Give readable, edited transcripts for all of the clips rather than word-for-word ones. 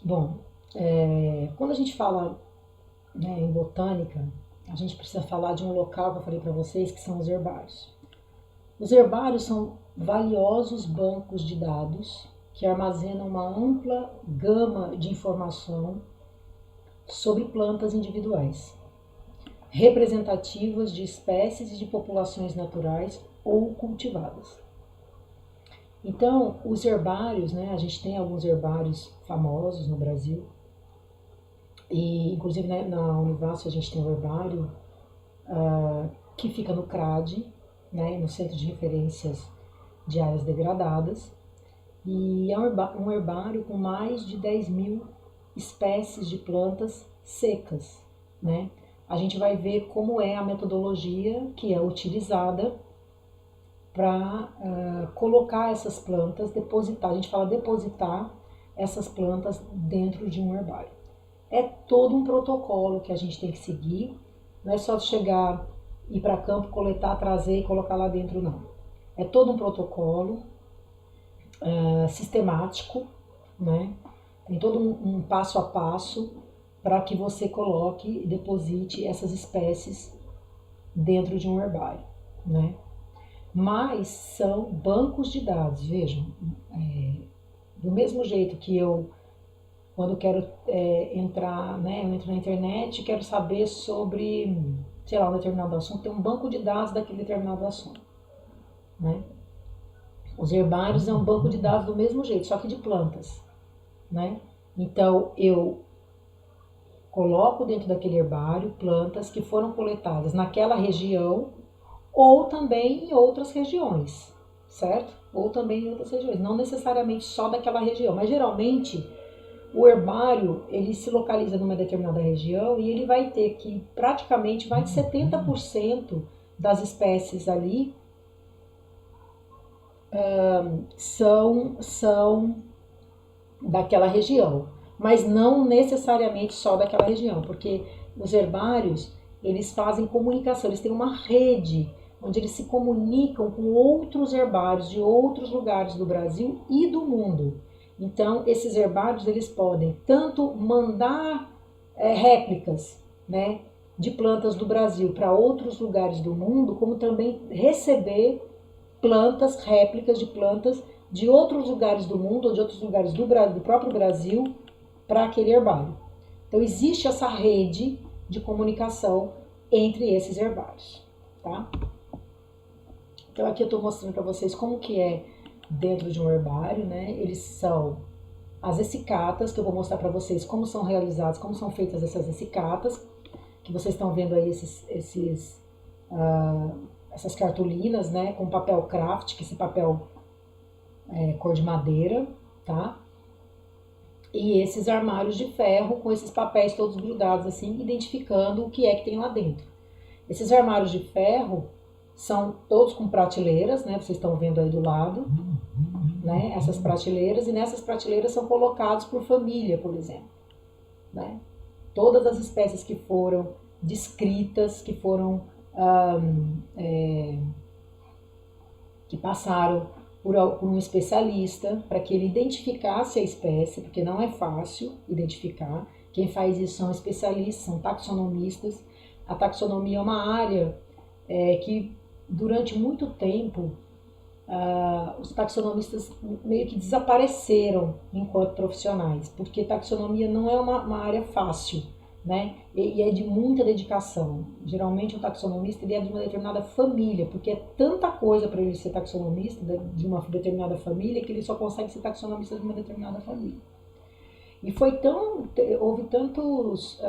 Bom, quando a gente fala, né, em botânica, a gente precisa falar de um local que eu falei para vocês, que são os herbários. Os herbários são valiosos bancos de dados que armazenam uma ampla gama de informação sobre plantas individuais, representativas de espécies e de populações naturais ou cultivadas. Então, os herbários, né, a gente tem alguns herbários famosos no Brasil, e inclusive, né, na Univasf a gente tem um herbário que fica no CRAD, né, no Centro de Referências de Áreas Degradadas, e é um herbário com mais de 10.000 espécies de plantas secas, né? A gente vai ver como é a metodologia que é utilizada para colocar essas plantas, depositar, a gente fala depositar essas plantas dentro de um herbário. É todo um protocolo que a gente tem que seguir, não é só chegar, ir para campo, coletar, trazer e colocar lá dentro, não. É todo um protocolo sistemático, né? Tem todo um passo a passo para que você coloque e deposite essas espécies dentro de um herbário, né? Mas são bancos de dados, vejam, do mesmo jeito que eu, quando quero entrar, né, eu entro na internet e quero saber sobre, sei lá, um determinado assunto, tem um banco de dados daquele determinado assunto, né? Os herbários é um banco de dados do mesmo jeito, só que de plantas, né? Então, eu coloco dentro daquele herbário plantas que foram coletadas naquela região ou também em outras regiões, certo? Ou também em outras regiões, não necessariamente só daquela região, mas geralmente o herbário ele se localiza numa determinada região e ele vai ter que praticamente mais de 70% das espécies ali são daquela região, mas não necessariamente só daquela região, porque os herbários eles fazem comunicação, eles têm uma rede onde eles se comunicam com outros herbários de outros lugares do Brasil e do mundo. Então, esses herbários eles podem tanto mandar réplicas, né, de plantas do Brasil para outros lugares do mundo, como também receber plantas, réplicas de plantas de outros lugares do mundo ou de outros lugares do próprio Brasil para aquele herbário. Então existe essa rede de comunicação entre esses herbários, tá? Então aqui eu estou mostrando para vocês como que é dentro de um herbário, né? Eles são as essicatas, que eu vou mostrar para vocês como são realizadas, como são feitas essas essicatas, que vocês estão vendo aí essas cartolinas, né, com papel craft, que esse papel cor de madeira, tá? E esses armários de ferro com esses papéis todos grudados assim, identificando o que é que tem lá dentro. Esses armários de ferro são todos com prateleiras, né? Vocês estão vendo aí do lado, né? Essas prateleiras, e nessas prateleiras são colocados por família, por exemplo, né? Todas as espécies que foram descritas, que foram que passaram por um especialista para que ele identificasse a espécie, porque não é fácil identificar. Quem faz isso são especialistas, são taxonomistas. A taxonomia é uma área que durante muito tempo os taxonomistas meio que desapareceram enquanto profissionais, porque taxonomia não é uma área fácil, né? E é de muita dedicação. Geralmente o taxonomista ele é de uma determinada família, porque é tanta coisa para ele ser taxonomista de uma determinada família que ele só consegue ser taxonomista de uma determinada família. E houve tantos,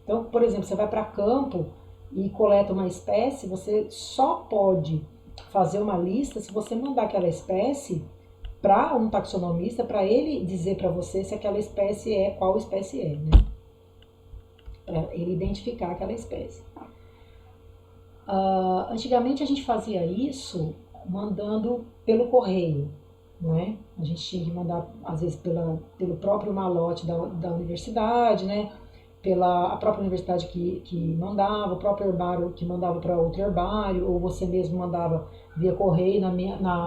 então, por exemplo, você vai para campo e coleta uma espécie, você só pode fazer uma lista se você mandar aquela espécie para um taxonomista, para ele dizer para você se aquela espécie qual espécie é, né? Para ele identificar aquela espécie. Antigamente a gente fazia isso mandando pelo correio, né? A gente tinha que mandar, às vezes, pelo próprio malote da universidade, né? pela a própria universidade que mandava, o próprio herbário que mandava para outro herbário, ou você mesmo mandava via correio. Na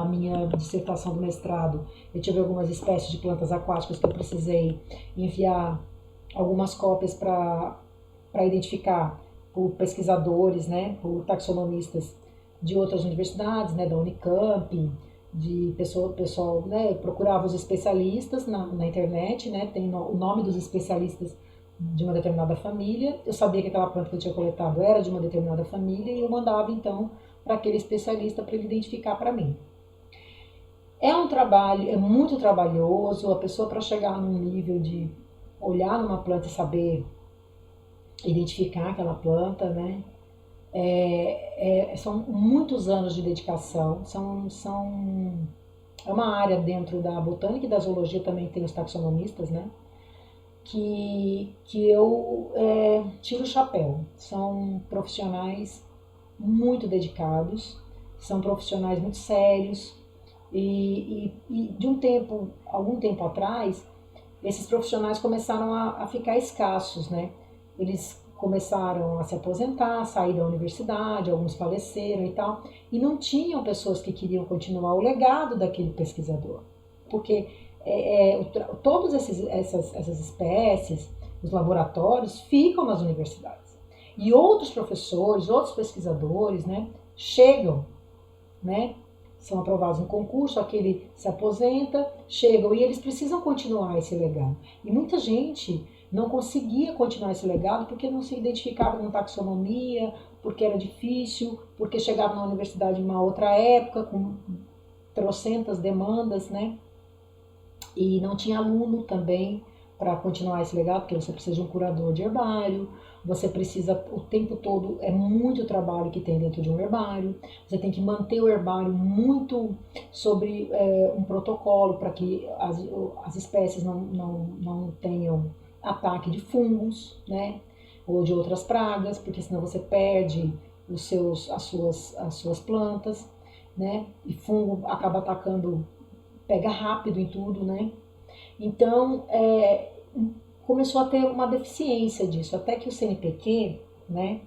minha dissertação do mestrado, eu tive algumas espécies de plantas aquáticas que eu precisei enviar algumas cópias para identificar por pesquisadores, né, por taxonomistas de outras universidades, né, da Unicamp, de pessoal, né, procurava os especialistas na internet, né, tem o nome dos especialistas de uma determinada família. Eu sabia que aquela planta que eu tinha coletado era de uma determinada família e eu mandava então para aquele especialista para ele identificar para mim. É um trabalho, é muito trabalhoso, a pessoa para chegar num nível de olhar numa planta e saber identificar aquela planta, né? São muitos anos de dedicação, é uma área dentro da botânica e da zoologia, também tem os taxonomistas, né? Que eu tiro o chapéu. São profissionais muito dedicados, são profissionais muito sérios e algum tempo atrás, esses profissionais começaram a ficar escassos, né? Eles começaram a se aposentar, sair da universidade, alguns faleceram e tal, e não tinham pessoas que queriam continuar o legado daquele pesquisador, porque todas essas espécies, os laboratórios ficam nas universidades, e outros professores, outros pesquisadores, né, chegam, né, são aprovados no concurso, aquele se aposenta, chegam e eles precisam continuar esse legado. E muita gente não conseguia continuar esse legado porque não se identificava com taxonomia, porque era difícil, porque chegava na universidade em uma outra época, com trocentas demandas, né? E não tinha aluno também para continuar esse legado, porque você precisa de um curador de herbário, você precisa o tempo todo, é muito trabalho que tem dentro de um herbário, você tem que manter o herbário muito sobre um protocolo para que as espécies não tenham ataque de fungos, né, ou de outras pragas, porque senão você perde as suas plantas, né, e fungo acaba atacando, pega rápido em tudo, né. Então, começou a ter uma deficiência disso, até que o CNPq, né,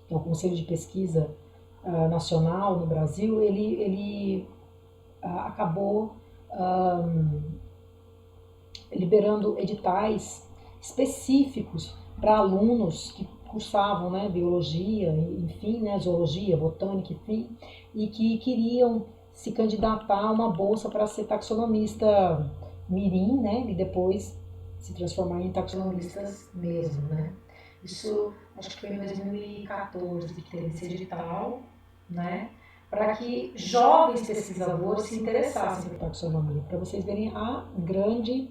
que é o Conselho de Pesquisa Nacional no Brasil, ele acabou liberando editais específicos para alunos que cursavam, né, biologia, enfim, né, zoologia, botânica, enfim, e que queriam se candidatar a uma bolsa para ser taxonomista mirim, né, e depois se transformar em taxonomistas mesmo, né. Isso acho que foi em 2014 que teve esse edital, né, para que jovens pesquisadores se interessassem por taxonomia, para vocês verem a grande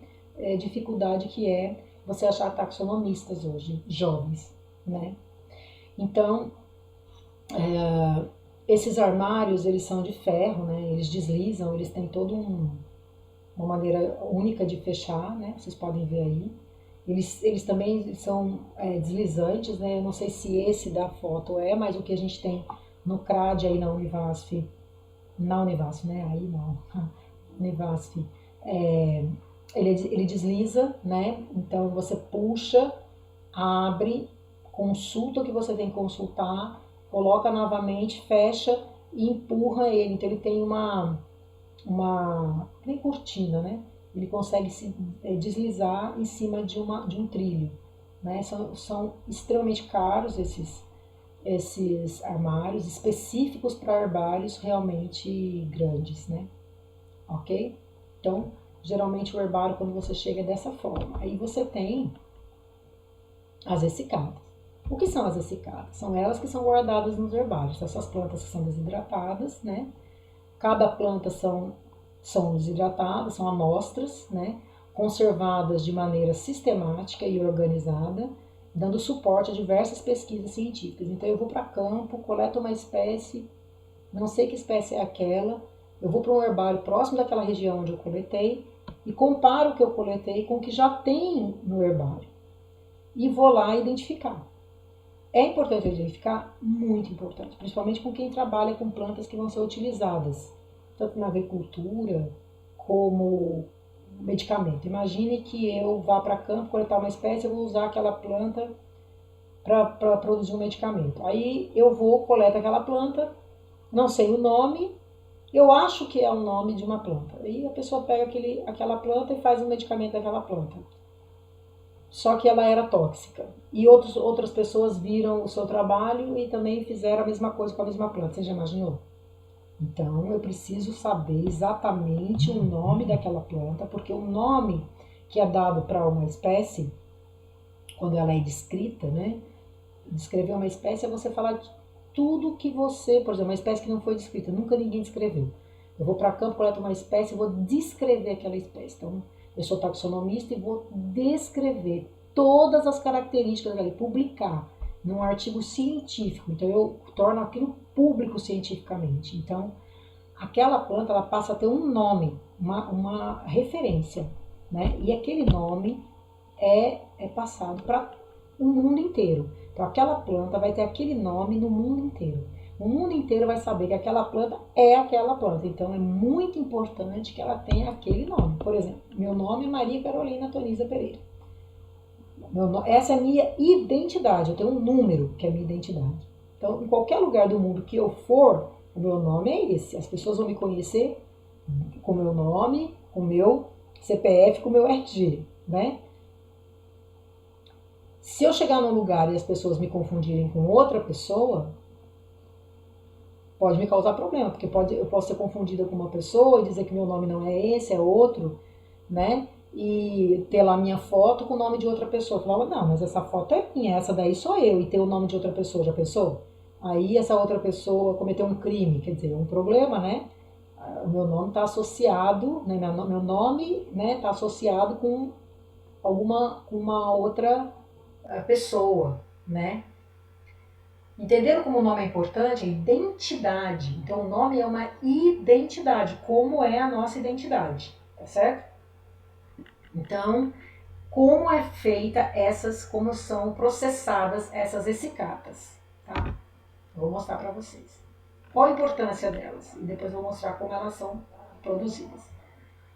dificuldade que é você achar taxonomistas hoje, jovens, né? Então, esses armários, eles são de ferro, né? Eles deslizam, eles têm toda uma maneira única de fechar, né? Vocês podem ver aí. Eles também são deslizantes, né? Eu não sei se esse da foto mas o que a gente tem no CRAD aí na Univasf, né? Aí não, Univasf, ele desliza, né? Então você puxa, abre, consulta o que você tem que consultar, coloca novamente, fecha e empurra ele. Então ele tem nem cortina, né? Ele consegue se deslizar em cima de um trilho, né? São extremamente caros esses armários específicos para herbários realmente grandes, né? Ok? Então, geralmente o herbário, quando você chega, é dessa forma. Aí você tem as essicadas. O que são as essicadas? São elas que são guardadas nos herbários. Essas plantas que são desidratadas, né? Cada planta são desidratadas, são amostras, né? Conservadas de maneira sistemática e organizada, dando suporte a diversas pesquisas científicas. Então eu vou para campo, coleto uma espécie, não sei que espécie é aquela, eu vou para um herbário próximo daquela região onde eu coletei e comparo o que eu coletei com o que já tem no herbário. E vou lá identificar. É importante identificar? Muito importante, principalmente com quem trabalha com plantas que vão ser utilizadas, tanto na agricultura como medicamento. Imagine que eu vá para campo coletar uma espécie, eu vou usar aquela planta para produzir um medicamento. Aí eu vou, coleto aquela planta, não sei o nome, eu acho que é o nome de uma planta. Aí a pessoa pega aquela planta e faz um medicamento daquela planta. Só que ela era tóxica. E outras pessoas viram o seu trabalho e também fizeram a mesma coisa com a mesma planta. Você já imaginou? Então eu preciso saber exatamente o nome daquela planta, porque o nome que é dado para uma espécie, quando ela é descrita, né? Descrever uma espécie é você falar de tudo que você, por exemplo, uma espécie que não foi descrita, nunca ninguém descreveu. Eu vou para campo, coleto uma espécie e vou descrever aquela espécie. Então, eu sou taxonomista e vou descrever todas as características dela, publicar num artigo científico. Então, eu torno aquilo público cientificamente. Então, aquela planta ela passa a ter um nome, uma referência, né? E aquele nome é passado para o mundo inteiro. Então, aquela planta vai ter aquele nome no mundo inteiro. O mundo inteiro vai saber que aquela planta é aquela planta. Então, é muito importante que ela tenha aquele nome. Por exemplo, meu nome é Maria Carolina Toniza Pereira. Essa é a minha identidade. Eu tenho um número que é a minha identidade. Então, em qualquer lugar do mundo que eu for, o meu nome é esse. As pessoas vão me conhecer com o meu nome, com o meu CPF, com o meu RG, né? Se eu chegar num lugar e as pessoas me confundirem com outra pessoa, pode me causar problema, porque eu posso ser confundida com uma pessoa e dizer que meu nome não é esse, é outro, né? E ter lá minha foto com o nome de outra pessoa. Eu falava, não, mas essa foto é minha, essa daí sou eu, e ter o nome de outra pessoa, já pensou? Aí essa outra pessoa cometeu um crime, quer dizer, um problema, né? O meu nome está associado, né? Meu nome, né, está associado com uma outra pessoa, né? Entenderam como o nome é importante? Identidade. Então, o nome é uma identidade, como é a nossa identidade, tá certo? Então, como é feita como são processadas essas essicatas, tá? Eu vou mostrar para vocês. Qual a importância delas? E depois eu vou mostrar como elas são produzidas.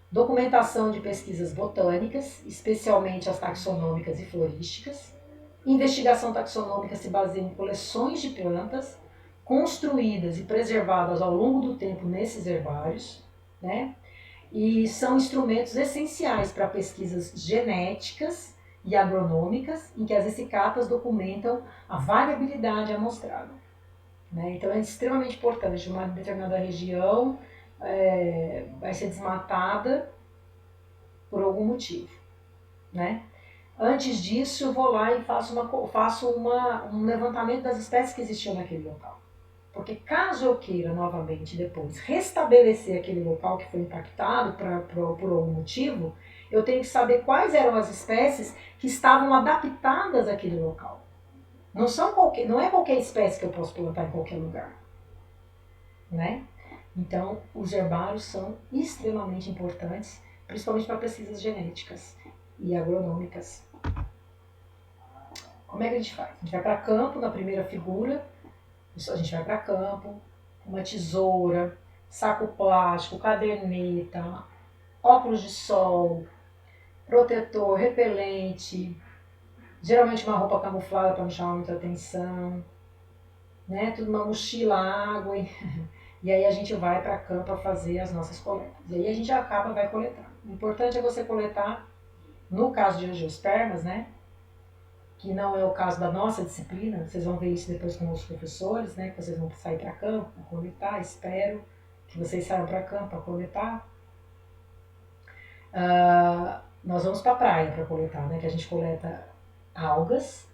Documentação de pesquisas botânicas, especialmente as taxonômicas e florísticas. Investigação taxonômica se baseia em coleções de plantas construídas e preservadas ao longo do tempo nesses herbários, né? E são instrumentos essenciais para pesquisas genéticas e agronômicas, em que as essicatas documentam a variabilidade amostrada, né? Então é extremamente importante. Uma determinada região vai ser desmatada por algum motivo, né? Antes disso, eu vou lá e faço um levantamento das espécies que existiam naquele local. Porque caso eu queira novamente depois restabelecer aquele local que foi impactado por algum motivo, eu tenho que saber quais eram as espécies que estavam adaptadas àquele local. Não é qualquer espécie que eu posso plantar em qualquer lugar, né? Então, os herbários são extremamente importantes, principalmente para pesquisas genéticas e agronômicas. Como é que a gente faz? A gente vai para campo na primeira figura, a gente vai para campo, uma tesoura, saco plástico, caderneta, óculos de sol, protetor, repelente, geralmente uma roupa camuflada para não chamar muita atenção, né? Tudo uma mochila, água, e aí a gente vai para campo para fazer as nossas coletas. E aí a gente vai coletar. O importante é você coletar, no caso de angiospermas, né? Que não é o caso da nossa disciplina, vocês vão ver isso depois com os professores, né? Que vocês vão sair para campo para coletar, espero que vocês saiam para campo para coletar. Nós vamos para a praia para coletar, né? Que a gente coleta algas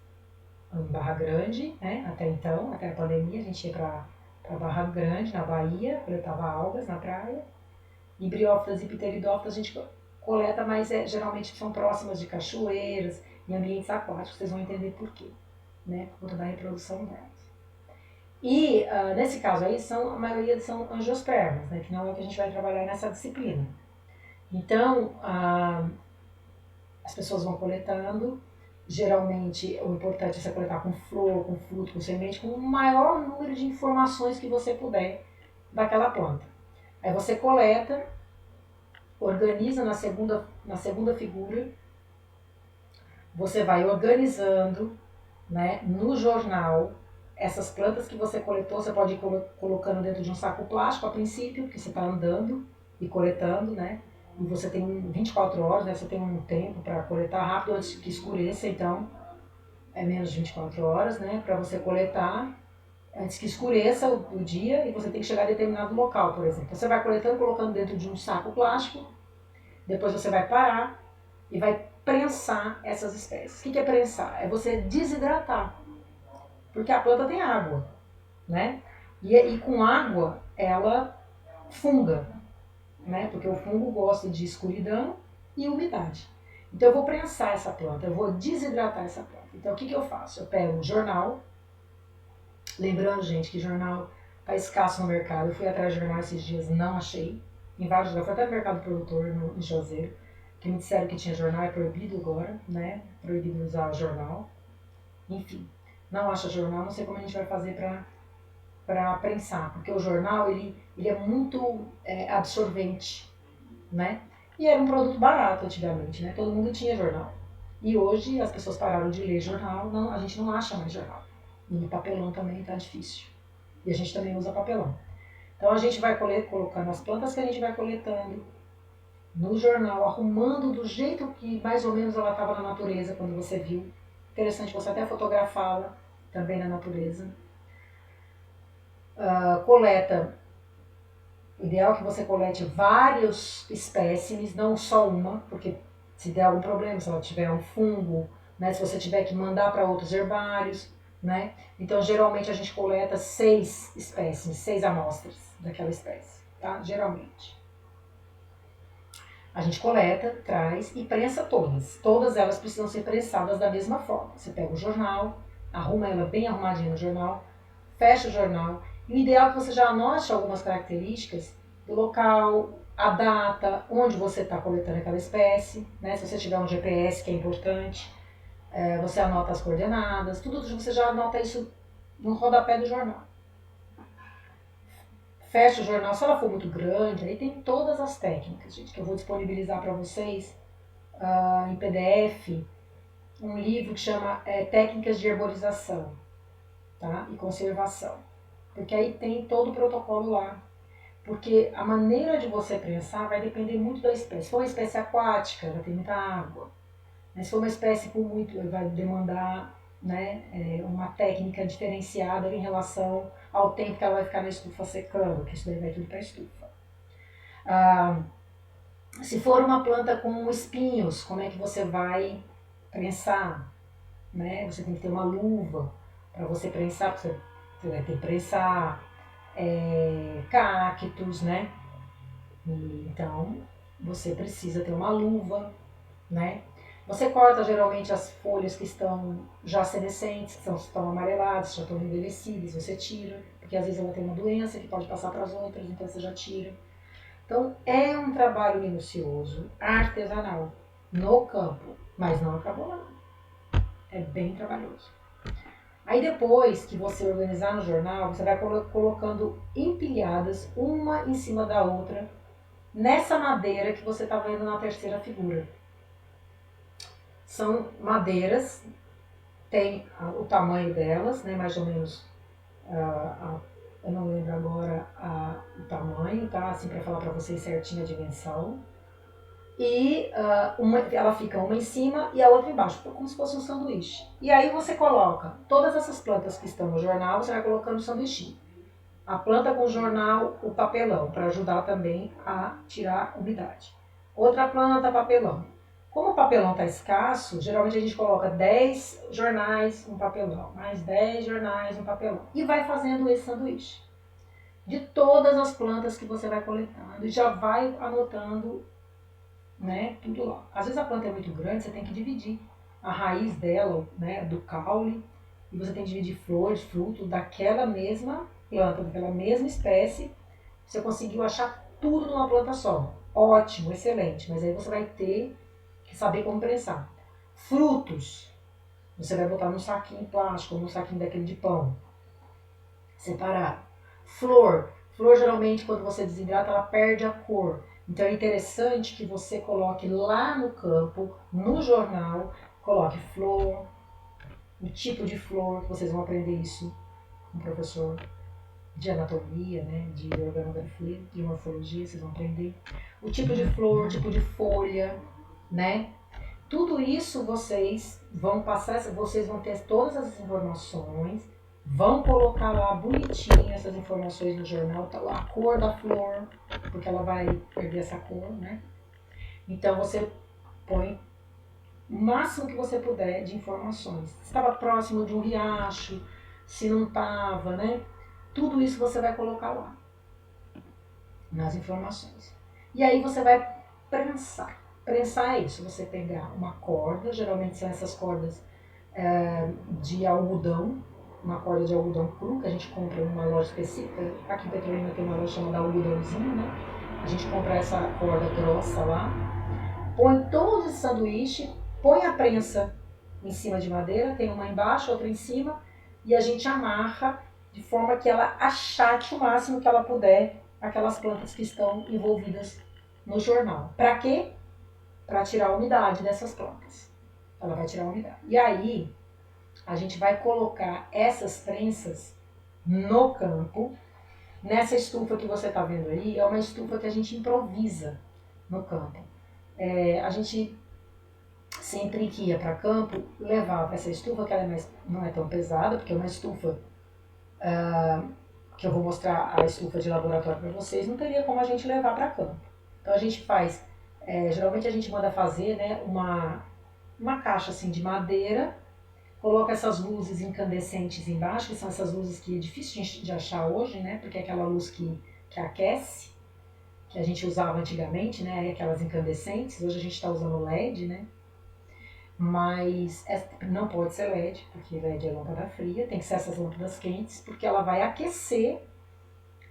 em Barra Grande, né? Até então, até a pandemia, a gente ia para Barra Grande, na Bahia, coletava algas na praia. E briófitas e pteridófitas a gente coleta, mas geralmente são próximas de cachoeiras, em ambientes aquáticos, vocês vão entender por quê, né? Por conta da reprodução delas. E nesse caso aí, a maioria são angiospermas, né? Que não é o que a gente vai trabalhar nessa disciplina. Então, as pessoas vão coletando. Geralmente, o importante é você coletar com flor, com fruto, com semente, com o maior número de informações que você puder daquela planta. Aí você coleta organiza na segunda figura, você vai organizando, né, no jornal essas plantas que você coletou. Você pode ir colocando dentro de um saco plástico a princípio, porque você está andando e coletando, né? E você tem 24 horas, né? Você tem um tempo para coletar rápido antes que escureça, então é menos de 24 horas, né? Para você coletar antes que escureça o dia e você tem que chegar a determinado local, por exemplo. Você vai coletando, colocando dentro de um saco plástico, depois você vai parar e vai prensar essas espécies. O que é prensar? É você desidratar, porque a planta tem água, né? E com água ela funga, né? Porque o fungo gosta de escuridão e umidade. Então eu vou prensar essa planta, eu vou desidratar essa planta. Então o que eu faço? Eu pego um jornal, lembrando, gente, que jornal tá escasso no mercado. Eu fui atrás de jornal esses dias, não achei. Em vários lugares, fui até no mercado produtor, em Juazeiro, que me disseram que tinha jornal, é proibido agora, né? Proibido usar jornal. Enfim, não acha jornal, não sei como a gente vai fazer para prensar, porque o jornal ele é muito absorvente, né? E era um produto barato antigamente, né? Todo mundo tinha jornal. E hoje as pessoas pararam de ler jornal, não, a gente não acha mais jornal. E papelão também tá difícil. E a gente também usa papelão. Então a gente vai colocando as plantas que a gente vai coletando no jornal, arrumando do jeito que mais ou menos ela estava na natureza quando você viu. Interessante você até fotografá-la também na natureza. Coleta, ideal que você colete vários espécimes, não só uma, porque se der algum problema, se ela tiver um fungo, né, se você tiver que mandar para outros herbários, né? Então geralmente a gente coleta 6 espécimes, 6 amostras daquela espécie, tá? Geralmente. A gente coleta, traz e prensa todas. Todas elas precisam ser prensadas da mesma forma. Você pega o jornal, arruma ela bem arrumadinha no jornal, fecha o jornal. E o ideal é que você já anote algumas características do local, a data, onde você está coletando aquela espécie, né? Se você tiver um GPS, que é importante, você anota as coordenadas, tudo você já anota isso no rodapé do jornal. Fecha o jornal, se ela for muito grande, aí tem todas as técnicas, gente, que eu vou disponibilizar para vocês em PDF, um livro que chama Técnicas de Herborização, tá? E Conservação. Porque aí tem todo o protocolo lá. Porque a maneira de você prensar vai depender muito da espécie. Se for uma espécie aquática, ela tem muita água. Mas se for uma espécie com muito, vai demandar, né, uma técnica diferenciada em relação ao tempo que ela vai ficar na estufa secando, que isso daí vai tudo para a estufa. Se for uma planta com espinhos, como é que você vai prensar? Né? Você tem que ter uma luva para você prensar, você vai ter que prensar cactos, né? Então, você precisa ter uma luva, né? Você corta geralmente as folhas que estão já senescentes, que estão amareladas, já estão envelhecidas, você tira, porque às vezes ela tem uma doença que pode passar para as outras, então você já tira. Então, é um trabalho minucioso, artesanal, no campo, mas não acabou lá. É bem trabalhoso. Aí depois que você organizar no jornal, você vai colocando empilhadas, uma em cima da outra, nessa madeira que você está vendo na terceira figura. São madeiras, tem o tamanho delas, né, mais ou menos, eu não lembro agora o tamanho, tá? Assim, para falar para vocês certinho a dimensão. E ela fica uma em cima e a outra embaixo, como se fosse um sanduíche. E aí você coloca todas essas plantas que estão no jornal, você vai colocando no sanduíche. A planta com o jornal, o papelão, para ajudar também a tirar umidade. Outra planta, papelão. Como o papelão está escasso, geralmente a gente coloca 10 jornais no papelão, mais 10 jornais no papelão. E vai fazendo esse sanduíche. De todas as plantas que você vai coletando. E já vai anotando, né, tudo lá. Às vezes a planta é muito grande, você tem que dividir a raiz dela, né, do caule. E você tem que dividir flores, frutos daquela mesma planta, daquela mesma espécie. Você conseguiu achar tudo numa planta só. Ótimo, excelente. Mas aí você vai ter que saber como prensar. Frutos, você vai botar num saquinho plástico, num saquinho daquele de pão, separado. Flor geralmente quando você desidrata ela perde a cor. Então é interessante que você coloque lá no campo, no jornal, coloque flor, o tipo de flor, que vocês vão aprender isso com o professor de anatomia, né, de organografia, de morfologia, vocês vão aprender. O tipo de flor, o tipo de folha, né? Tudo isso vocês vão passar, vocês vão ter todas as informações, vão colocar lá bonitinho essas informações no jornal, tá lá a cor da flor, porque ela vai perder essa cor, né? Então você põe o máximo que você puder de informações. Se estava próximo de um riacho, se não estava, né? Tudo isso você vai colocar lá nas informações. E aí você vai prensar. Prensar é isso, você pegar uma corda, geralmente são essas cordas de algodão, uma corda de algodão cru, que a gente compra em uma loja específica. Aqui em Petrolina tem uma loja chamada Algodãozinho, né? A gente compra essa corda grossa lá, põe todo esse sanduíche, põe a prensa em cima de madeira, tem uma embaixo, outra em cima, e a gente amarra de forma que ela achate o máximo que ela puder aquelas plantas que estão envolvidas no jornal. Para quê? Para tirar a umidade dessas plantas. Ela vai tirar a umidade. E aí, a gente vai colocar essas prensas no campo. Nessa estufa que você está vendo aí, é uma estufa que a gente improvisa no campo. A gente sempre que ia para campo, levava essa estufa, que ela não é tão pesada, porque é uma estufa que eu vou mostrar a estufa de laboratório para vocês, não teria como a gente levar para campo. Então a gente faz, geralmente a gente manda fazer, né, uma caixa assim de madeira, coloca essas luzes incandescentes embaixo, que são essas luzes que é difícil de achar hoje, né, porque é aquela luz que aquece, que a gente usava antigamente, né, aquelas incandescentes, hoje a gente está usando LED, né, mas não pode ser LED, porque LED é lâmpada fria, tem que ser essas lâmpadas quentes, porque ela vai aquecer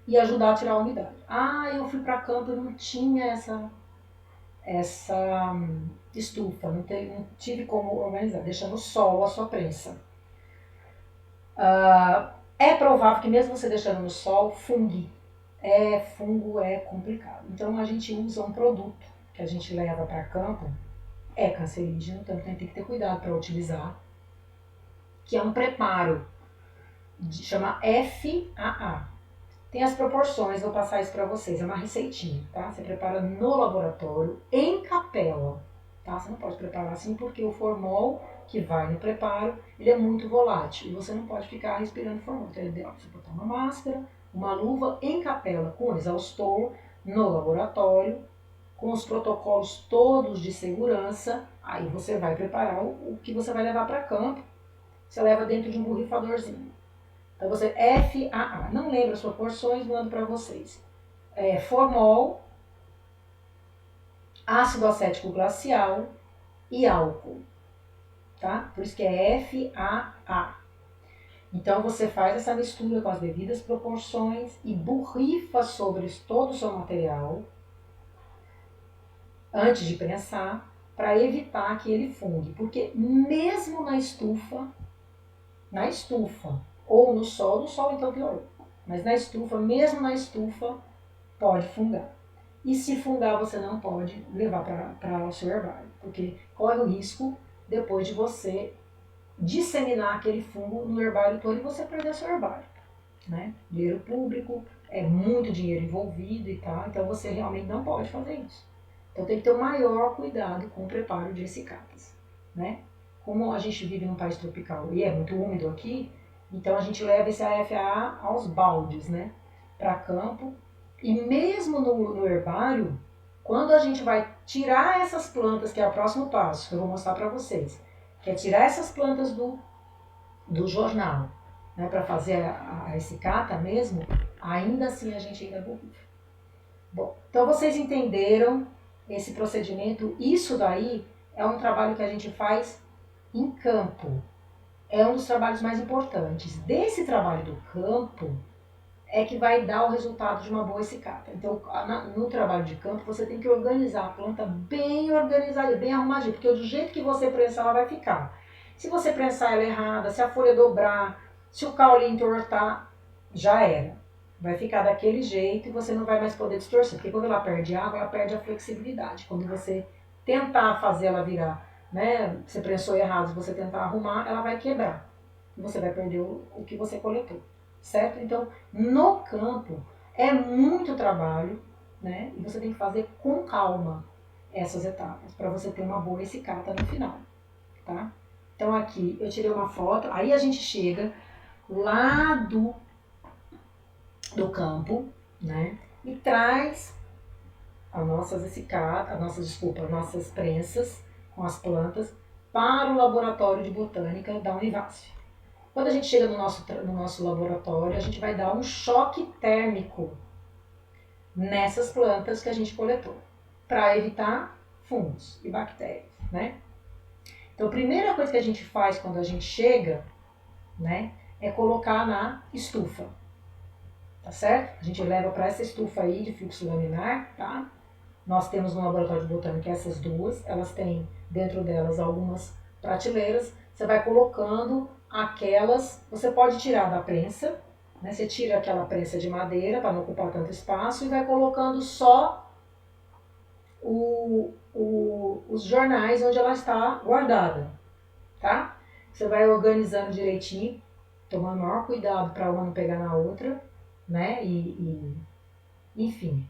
e ajudar a tirar a umidade. Eu fui para campo e não tinha essa estufa, não tive como organizar, deixa no sol a sua prensa. É provável que mesmo você deixando no sol, fungue. Fungo é complicado. Então a gente usa um produto que a gente leva para campo, é cancerígeno, então tem que ter cuidado para utilizar, que é um preparo, chama FAA. Tem as proporções, vou passar isso para vocês, é uma receitinha, tá? Você prepara no laboratório, em capela, tá? Você não pode preparar assim porque o formol que vai no preparo, ele é muito volátil e você não pode ficar respirando formol. Então é ideal você botar uma máscara, uma luva em capela com exaustor no laboratório, com os protocolos todos de segurança, aí você vai preparar o que você vai levar para campo, você leva dentro de um borrifadorzinho. Então você FAA, não lembro as proporções, mando para vocês. Formol, ácido acético glacial e álcool, tá? Por isso que é FAA. Então você faz essa mistura com as devidas proporções e borrifa sobre todo o seu material antes de prensar, para evitar que ele fungue, porque mesmo na estufa ou no sol então piorou, mas na estufa, mesmo na estufa, pode fungar. E se fungar, você não pode levar para o seu herbário, porque corre o risco depois de você disseminar aquele fungo no herbário todo e você perder seu herbário, né? Dinheiro público, é muito dinheiro envolvido e tal, então você realmente não pode fazer isso. Então tem que ter o maior cuidado com o preparo de essicatas, né? Como a gente vive num país tropical e é muito úmido aqui, então a gente leva esse AFA aos baldes, né? Para campo. E mesmo no herbário, quando a gente vai tirar essas plantas, que é o próximo passo, que eu vou mostrar para vocês, que é tirar essas plantas do jornal, né? Para fazer a essicata mesmo, ainda assim a gente ainda borrifa. Bom, então vocês entenderam esse procedimento? Isso daí é um trabalho que a gente faz em campo. É um dos trabalhos mais importantes. Desse trabalho do campo é que vai dar o resultado de uma boa essicata. Então, no trabalho de campo, você tem que organizar a planta bem organizada, bem arrumadinha, porque do jeito que você prensar, ela vai ficar. Se você prensar ela errada, se a folha dobrar, se o caule entortar, já era. Vai ficar daquele jeito e você não vai mais poder distorcer. Porque quando ela perde água, ela perde a flexibilidade. Quando você tentar fazer ela virar, né? Você prensou errado, se você tentar arrumar, ela vai quebrar. E você vai perder o que você coletou. Certo? Então, no campo, é muito trabalho, né? E você tem que fazer com calma essas etapas, para você ter uma boa escicata no final, tá? Então aqui eu tirei uma foto, aí a gente chega lá do campo, né? E traz as nossas essicatas, as nossas prensas com as plantas para o laboratório de botânica da Univasf. Quando a gente chega no nosso laboratório, a gente vai dar um choque térmico nessas plantas que a gente coletou, para evitar fungos e bactérias, né? Então, a primeira coisa que a gente faz quando a gente chega, né, é colocar na estufa, tá certo? A gente leva para essa estufa aí de fluxo laminar, tá? Nós temos no laboratório de botânica essas duas, elas têm dentro delas algumas prateleiras, você vai colocando aquelas, você pode tirar da prensa, né? Você tira aquela prensa de madeira para não ocupar tanto espaço e vai colocando só os jornais onde ela está guardada, tá? Você vai organizando direitinho, tomando o maior cuidado para uma não pegar na outra, né? Enfim,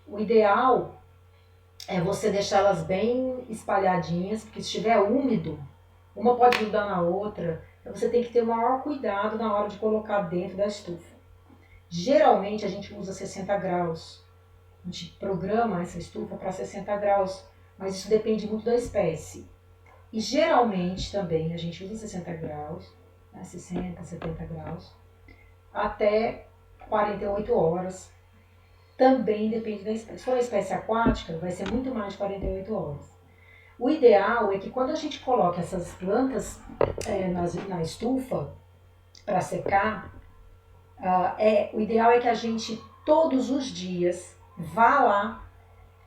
o ideal é você deixá-las bem espalhadinhas, porque se estiver úmido, uma pode grudar na outra, então você tem que ter o maior cuidado na hora de colocar dentro da estufa. Geralmente a gente usa 60 graus, a gente programa essa estufa para 60 graus, mas isso depende muito da espécie. E geralmente também a gente usa 60 graus, né, 60, 70 graus, até 48 horas. Também depende da espécie. Se for uma espécie aquática, vai ser muito mais de 48 horas. O ideal é que quando a gente coloca essas plantas na estufa para secar, o ideal é que a gente todos os dias vá lá,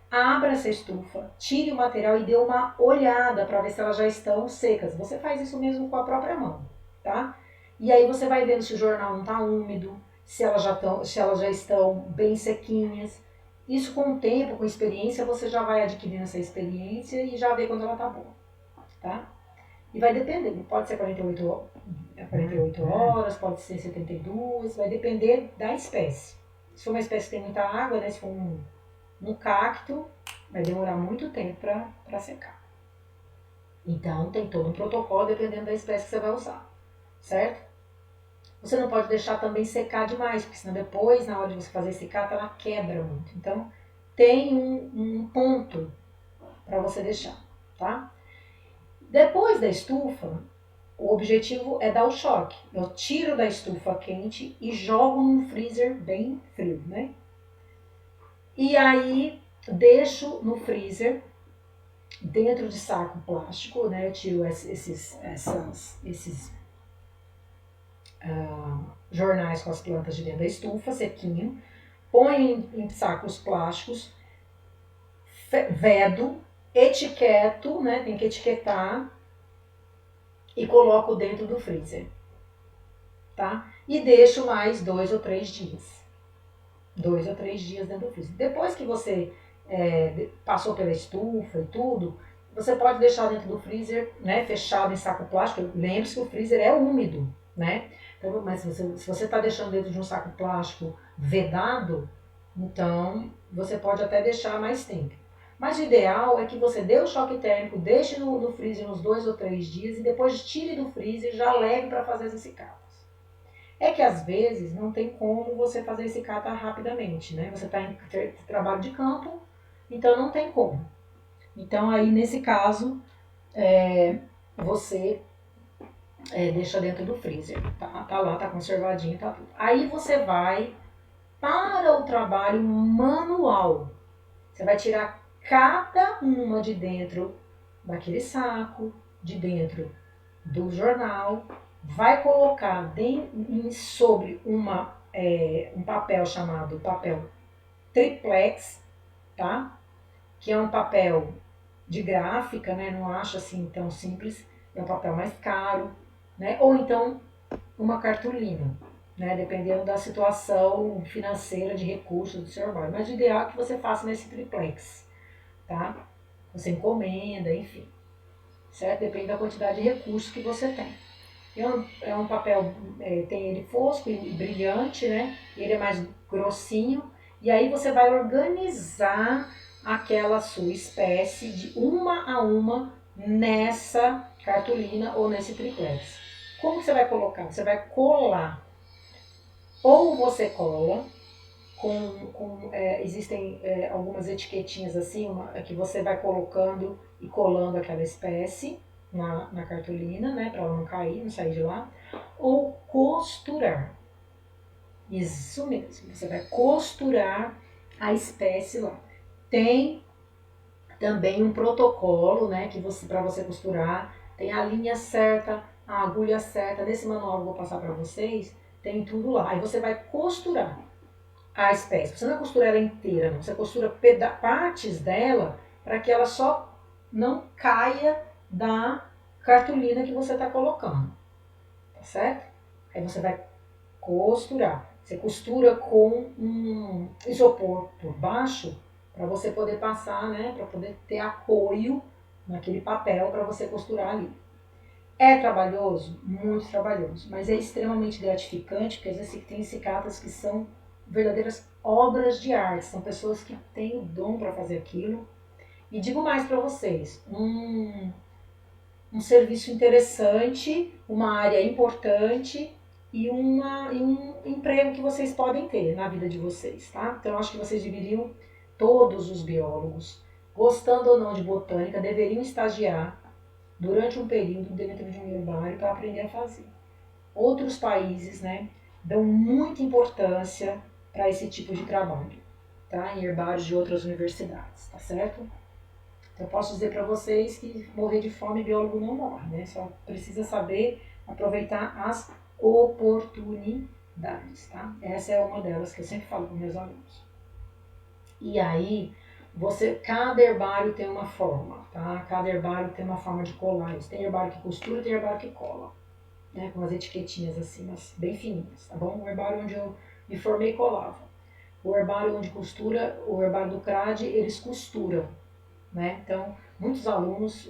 abra essa estufa, tire o material e dê uma olhada para ver se elas já estão secas. Você faz isso mesmo com a própria mão, tá? E aí você vai vendo se o jornal não está úmido, se elas já estão bem sequinhas. Isso com o tempo, com experiência, você já vai adquirindo essa experiência e já vê quando ela está boa, tá? E vai depender, pode ser 48 horas, pode ser 72, vai depender da espécie. Se for uma espécie que tem muita água, né, se for um cacto, vai demorar muito tempo para secar. Então, tem todo um protocolo dependendo da espécie que você vai usar, certo? Você não pode deixar também secar demais, porque senão depois, na hora de você fazer secata, ela quebra muito. Então, tem um ponto para você deixar, tá? Depois da estufa, o objetivo é dar o choque. Eu tiro da estufa quente e jogo num freezer bem frio, né? E aí, deixo no freezer, dentro de saco plástico, né? Eu tiro esses jornais com as plantas de dentro da estufa, sequinho, põe em sacos plásticos, vedo, etiqueto, né? Tem que etiquetar e coloco dentro do freezer, tá? E deixo mais 2 ou 3 dias. 2 ou 3 dias dentro do freezer. Depois que você passou pela estufa e tudo, você pode deixar dentro do freezer, né, fechado em saco plástico. Lembre-se que o freezer é úmido, né? Então, mas se você está deixando dentro de um saco plástico vedado, então você pode até deixar mais tempo. Mas o ideal é que você dê o choque térmico, deixe no freezer uns 2 ou 3 dias e depois tire do freezer e já leve para fazer as essicatas. É que às vezes não tem como você fazer essicata rapidamente, né? Você está em trabalho de campo, então não tem como. Então aí nesse caso, você deixa dentro do freezer, tá lá, tá conservadinho, tá tudo. Aí você vai para o trabalho manual. Você vai tirar cada uma de dentro daquele saco, de dentro do jornal, vai colocar sobre um papel chamado papel triplex, tá? Que é um papel de gráfica, né? Não acho assim tão simples, é um papel mais caro, né? Ou então uma cartolina, né? Dependendo da situação financeira de recursos do seu herbário. Mas o ideal é que você faça nesse triplex, tá? Você encomenda, enfim, certo? Depende da quantidade de recursos que você tem. É um papel, tem ele fosco e brilhante, né? Ele é mais grossinho. E aí você vai organizar aquela sua espécie de uma a uma nessa cartolina ou nesse triplex. Como você vai colocar? Você vai colar. Ou você cola existem algumas etiquetinhas assim, que você vai colocando e colando aquela espécie na cartolina, né, para ela não cair, não sair de lá, ou costurar. Isso mesmo, você vai costurar a espécie lá. Tem também um protocolo, né, que você para você costurar, tem a linha certa, a agulha certa. Nesse manual que eu vou passar para vocês, tem tudo lá. Aí você vai costurar a espécie. Você não costura ela inteira, não. Você costura partes dela para que ela só não caia da cartolina que você está colocando, tá certo? Aí você vai costurar. Você costura com um isopor por baixo para você poder passar, né? Para poder ter apoio naquele papel para você costurar ali. É trabalhoso? Muito trabalhoso, mas é extremamente gratificante, porque às vezes tem cicatas que são verdadeiras obras de arte, são pessoas que têm o dom para fazer aquilo. E digo mais para vocês, um serviço interessante, uma área importante e um emprego que vocês podem ter na vida de vocês, tá? Então eu acho que vocês deveriam, todos os biólogos, gostando ou não de botânica, deveriam estagiar durante um período dentro de um herbário para aprender a fazer. Outros países, né, dão muita importância para esse tipo de trabalho, tá? Em herbários de outras universidades, tá certo? Então, eu posso dizer para vocês que morrer de fome biólogo não morre, né? Só precisa saber aproveitar as oportunidades, tá? Essa é uma delas que eu sempre falo com meus alunos. E aí, cada herbário tem uma forma, tá? Cada herbário tem uma forma de colar. Tem herbário que costura, tem herbário que cola, né? Com as etiquetinhas assim, mas bem fininhas, tá bom? O herbário onde eu me formei colava. O herbário onde costura, o herbário do CRAD, eles costuram, né? Então, muitos alunos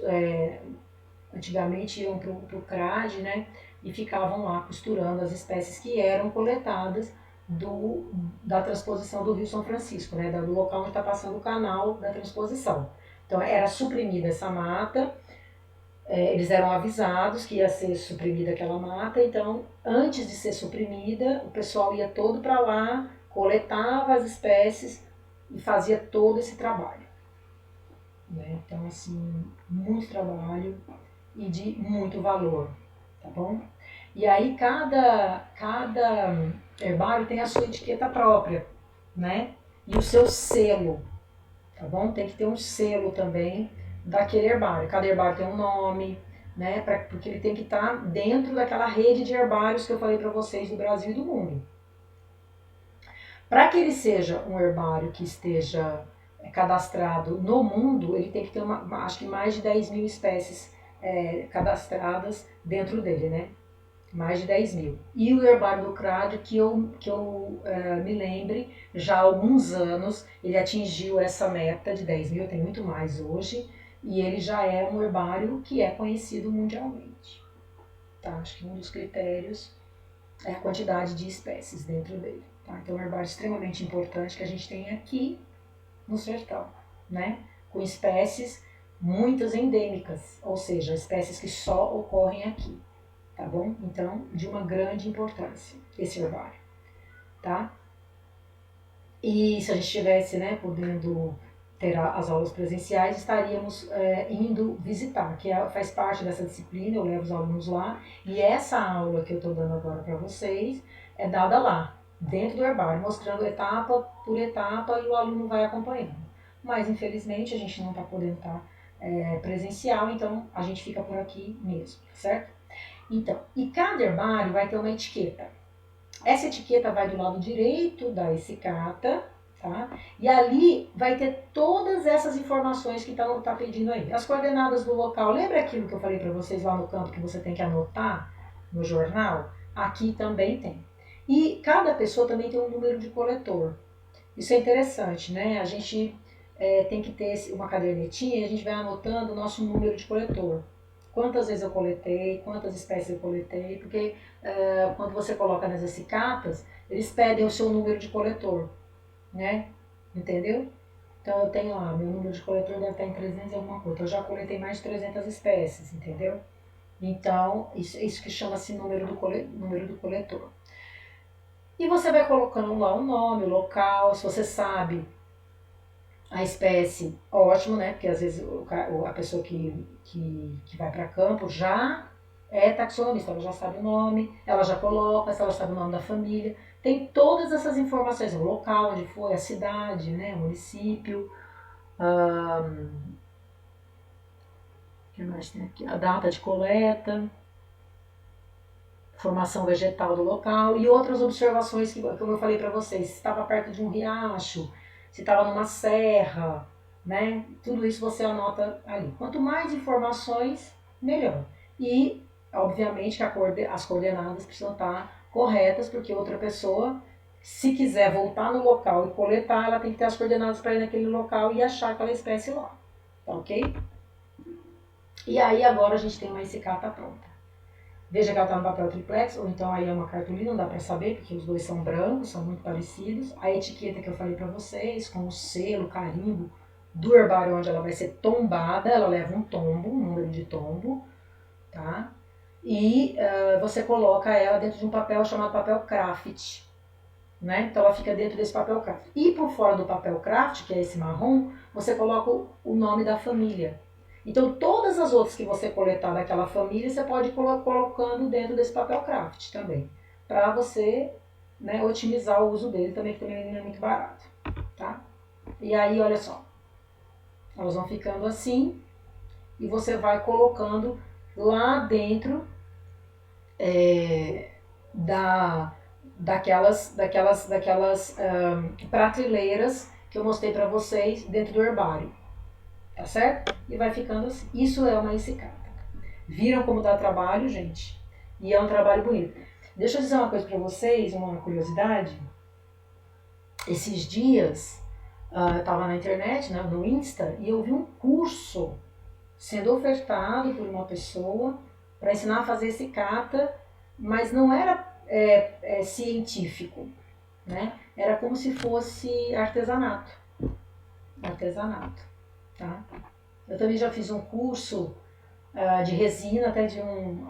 antigamente iam para o CRAD, né? E ficavam lá costurando as espécies que eram coletadas da transposição do Rio São Francisco, né? Do local onde está passando o canal da transposição. Então, era suprimida essa mata, eles eram avisados que ia ser suprimida aquela mata, então, antes de ser suprimida, o pessoal ia todo para lá, coletava as espécies e fazia todo esse trabalho, né? Então, assim, muito trabalho e de muito valor, tá bom? E aí cada herbário tem a sua etiqueta própria, né? E o seu selo, tá bom? Tem que ter um selo também daquele herbário. Cada herbário tem um nome, né? Porque ele tem que estar dentro daquela rede de herbários que eu falei para vocês do Brasil e do mundo. Para que ele seja um herbário que esteja cadastrado no mundo, ele tem que ter acho que mais de 10 mil espécies cadastradas dentro dele, né? Mais de 10 mil. E o herbário do CRAD, que eu me lembre, já há alguns anos, ele atingiu essa meta de 10 mil, tem muito mais hoje, e ele já é um herbário que é conhecido mundialmente. Tá? Acho que um dos critérios é a quantidade de espécies dentro dele. Tá? Então, é um herbário extremamente importante que a gente tem aqui no sertão, né? Com espécies muitas endêmicas, ou seja, espécies que só ocorrem aqui, tá bom? Então, de uma grande importância esse herbário, tá? E se a gente estivesse, né, podendo ter as aulas presenciais, estaríamos indo visitar, que faz parte dessa disciplina, eu levo os alunos lá, e essa aula que eu estou dando agora para vocês é dada lá, dentro do herbário, mostrando etapa por etapa e o aluno vai acompanhando. Mas, infelizmente, a gente não está podendo estar presencial, então a gente fica por aqui mesmo, certo? Então, e cada herbário vai ter uma etiqueta. Essa etiqueta vai do lado direito da ecicata, tá? E ali vai ter todas essas informações que tá pedindo aí. As coordenadas do local, lembra aquilo que eu falei para vocês lá no campo que você tem que anotar no jornal? Aqui também tem. E cada pessoa também tem um número de coletor. Isso é interessante, né? A gente tem que ter uma cadernetinha e a gente vai anotando o nosso número de coletor. Quantas vezes eu coletei, quantas espécies eu coletei, porque quando você coloca nas essicatas, eles pedem o seu número de coletor, né? Entendeu? Então eu tenho lá, meu número de coletor deve estar em 300 e alguma coisa. Eu já coletei mais de 300 espécies, entendeu? Então, isso que chama-se número do coletor. E você vai colocando lá o nome, o local, se você sabe a espécie, ótimo, né? Porque às vezes a pessoa que vai para campo já é taxonomista, ela já sabe o nome, ela já coloca, se ela sabe o nome da família. Tem todas essas informações, o local onde foi, a cidade, né? O município. O que mais tem aqui? A data de coleta, formação vegetal do local e outras observações que, como eu falei para vocês, se estava perto de um riacho, se estava numa serra, né? Tudo isso você anota ali. Quanto mais informações, melhor. E, obviamente, que as coordenadas precisam estar corretas, porque outra pessoa, se quiser voltar no local e coletar, ela tem que ter as coordenadas para ir naquele local e achar aquela espécie lá. Tá ok? E aí agora a gente tem uma escicata pronta. Veja que ela está no papel triplex, ou então aí é uma cartolina, não dá para saber, porque os dois são brancos, são muito parecidos. A etiqueta que eu falei para vocês, com o selo, carimbo do herbário onde ela vai ser tombada, ela leva um tombo, um número de tombo, tá? E você coloca ela dentro de um papel chamado papel craft, né? Então ela fica dentro desse papel craft. E por fora do papel craft, que é esse marrom, você coloca o nome da família. Então, todas as outras que você coletar daquela família, você pode ir colocando dentro desse papel craft também, para você, né, otimizar o uso dele também, que também não é muito barato, tá? E aí, olha só, elas vão ficando assim e você vai colocando lá dentro daquelas prateleiras que eu mostrei para vocês dentro do herbário. Tá certo? E vai ficando assim. Isso é uma essicata. Viram como dá trabalho, gente? E é um trabalho bonito. Deixa eu dizer uma coisa para vocês, uma curiosidade. Esses dias, eu estava na internet, né, no Insta, e eu vi um curso sendo ofertado por uma pessoa para ensinar a fazer essicata, mas não era científico, né? Era como se fosse artesanato. Artesanato. Tá? Eu também já fiz um curso de resina, até de um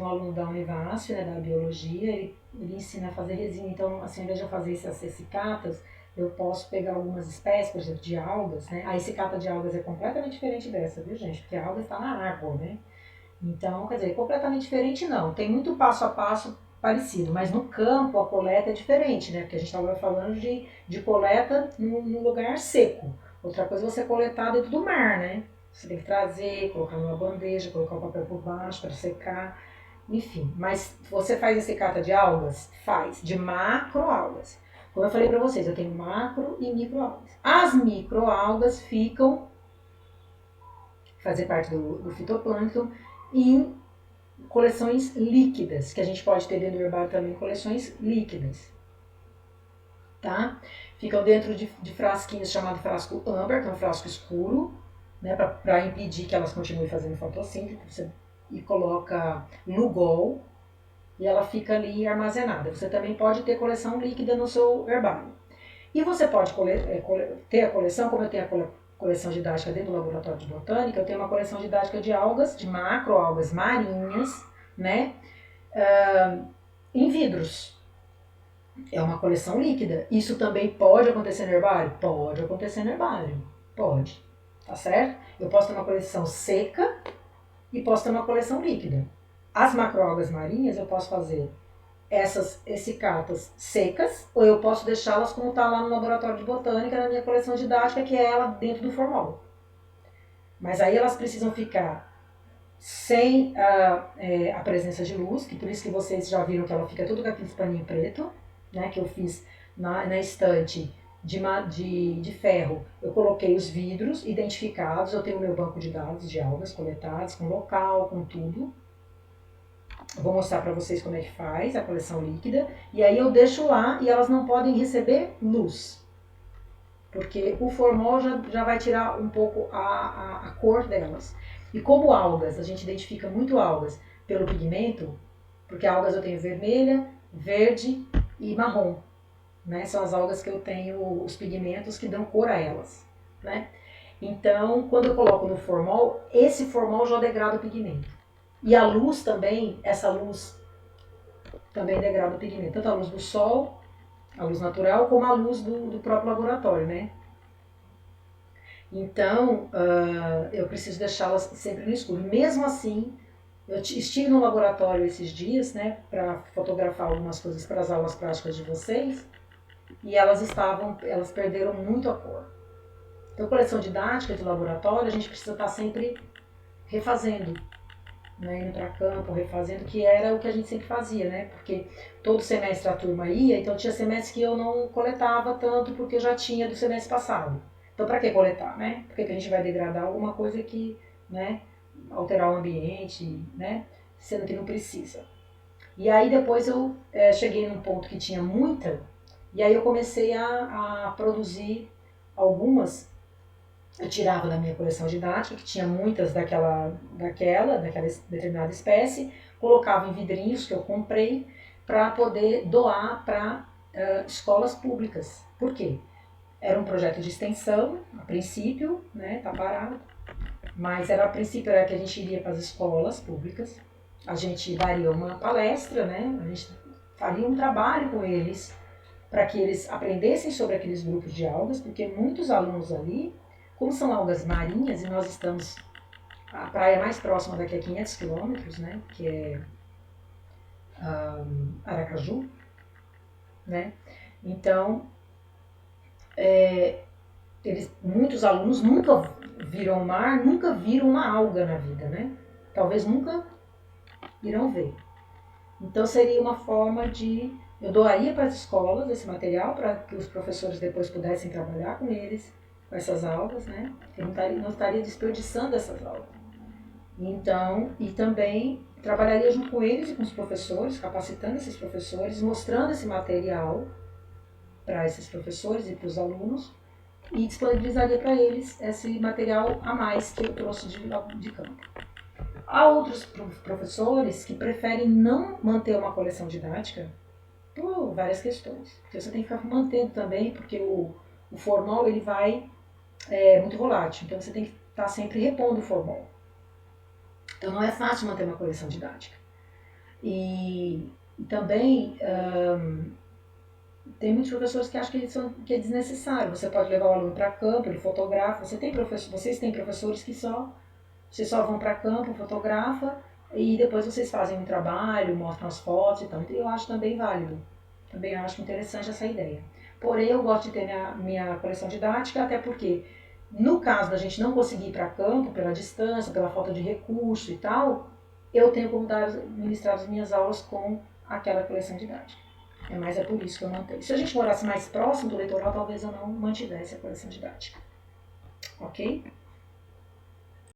aluno da Univasf, né, da biologia, ele ensina a fazer resina. Então, assim, ao invés de eu fazer essas essicatas, eu posso pegar algumas espécies, por exemplo, de algas, né? A essicata de algas é completamente diferente dessa, viu, gente? Porque a alga está na água, né? Então, quer dizer, completamente diferente não. Tem muito passo a passo parecido, mas no campo a coleta é diferente, né? Porque a gente estava falando de coleta no lugar seco. Outra coisa é você coletar dentro do mar, né? Você tem que trazer, colocar numa bandeja, colocar o papel por baixo para secar, enfim. Mas você faz essicata de algas? Faz, de macroalgas. Como eu falei para vocês, eu tenho macro e microalgas. As microalgas ficam, fazer parte do fitoplâncton, em coleções líquidas, que a gente pode ter dentro do herbário também coleções líquidas, tá? Ficam dentro de frasquinhos chamado frasco âmbar, que é um frasco escuro, né, para impedir que elas continuem fazendo fotossíntese. Você coloca Lugol e ela fica ali armazenada. Você também pode ter coleção líquida no seu herbário. E você pode ter a coleção, como eu tenho a coleção didática dentro do laboratório de botânica, eu tenho uma coleção didática de algas, de macroalgas marinhas, né, em vidros. É uma coleção líquida. Isso também pode acontecer no herbário? Pode acontecer no herbário. Pode. Tá certo? Eu posso ter uma coleção seca e posso ter uma coleção líquida. As macroalgas marinhas eu posso fazer essas essicatas secas, ou eu posso deixá-las como está lá no laboratório de botânica, na minha coleção didática, que é ela dentro do formol. Mas aí elas precisam ficar sem a presença de luz, que por isso que vocês já viram que ela fica tudo com aquele paninho preto, né, que eu fiz na estante de ferro. Eu coloquei os vidros identificados, eu tenho o meu banco de dados de algas coletadas, com local, com tudo. Eu vou mostrar para vocês como é que faz a coleção líquida. E aí eu deixo lá e elas não podem receber luz. Porque o formol já vai tirar um pouco a cor delas. E como algas, a gente identifica muito algas pelo pigmento, porque algas eu tenho vermelha, verde e marrom. Né? São as algas que eu tenho os pigmentos que dão cor a elas. Né? Então, quando eu coloco no formol, esse formol já degrada o pigmento. E a luz também, essa luz também degrada o pigmento. Tanto a luz do sol, a luz natural, como a luz do próprio laboratório, né? Então, eu preciso deixá-las sempre no escuro. Mesmo assim, eu estive no laboratório esses dias, né, para fotografar algumas coisas para as aulas práticas de vocês, e elas perderam muito a cor. Então, coleção didática de laboratório, a gente precisa estar sempre refazendo, né, indo para campo, refazendo, que era o que a gente sempre fazia, né, porque todo semestre a turma ia, então tinha semestres que eu não coletava tanto porque eu já tinha do semestre passado. Então, para que coletar, né? Por que a gente vai degradar alguma coisa que, né, alterar o ambiente, né, sendo que não precisa. E aí depois eu cheguei num ponto que tinha muita, e aí eu comecei a produzir algumas. Eu tirava da minha coleção didática, que tinha muitas daquela determinada espécie, colocava em vidrinhos que eu comprei para poder doar para escolas públicas. Por quê? Era um projeto de extensão, a princípio, né, tá parado, mas a princípio era que a gente iria para as escolas públicas, a gente daria uma palestra, né, a gente faria um trabalho com eles para que eles aprendessem sobre aqueles grupos de algas, porque muitos alunos ali, como são algas marinhas e nós estamos, a praia mais próxima daqui a 500 quilômetros, né, que é Aracaju, né, então muitos alunos nunca viram o mar, nunca viram uma alga na vida, né? Talvez nunca irão ver. Então seria uma forma de... Eu doaria para as escolas esse material para que os professores depois pudessem trabalhar com eles, com essas algas, né? Eu não estaria desperdiçando essas algas. Então, e também trabalharia junto com eles e com os professores, capacitando esses professores, mostrando esse material para esses professores e para os alunos, e disponibilizaria para eles esse material a mais que eu trouxe de campo. Há outros professores que preferem não manter uma coleção didática por várias questões. Então, você tem que ficar mantendo também, porque o formol ele vai muito volátil, então você tem que estar sempre repondo o formol. Então não é fácil manter uma coleção didática. E também tem muitos professores que acham que é desnecessário. Você pode levar o aluno para campo, ele fotografa. Vocês têm professores que vocês só vão para campo, fotografa e depois vocês fazem um trabalho, mostram as fotos e tal. Então eu acho também válido. Também acho interessante essa ideia. Porém, eu gosto de ter minha coleção didática, até porque no caso da gente não conseguir ir para campo, pela distância, pela falta de recurso e tal, eu tenho como ministrar as minhas aulas com aquela coleção didática. Mas é por isso que eu mantenho. Se a gente morasse mais próximo do litoral, talvez eu não mantivesse a coleção didática. Ok?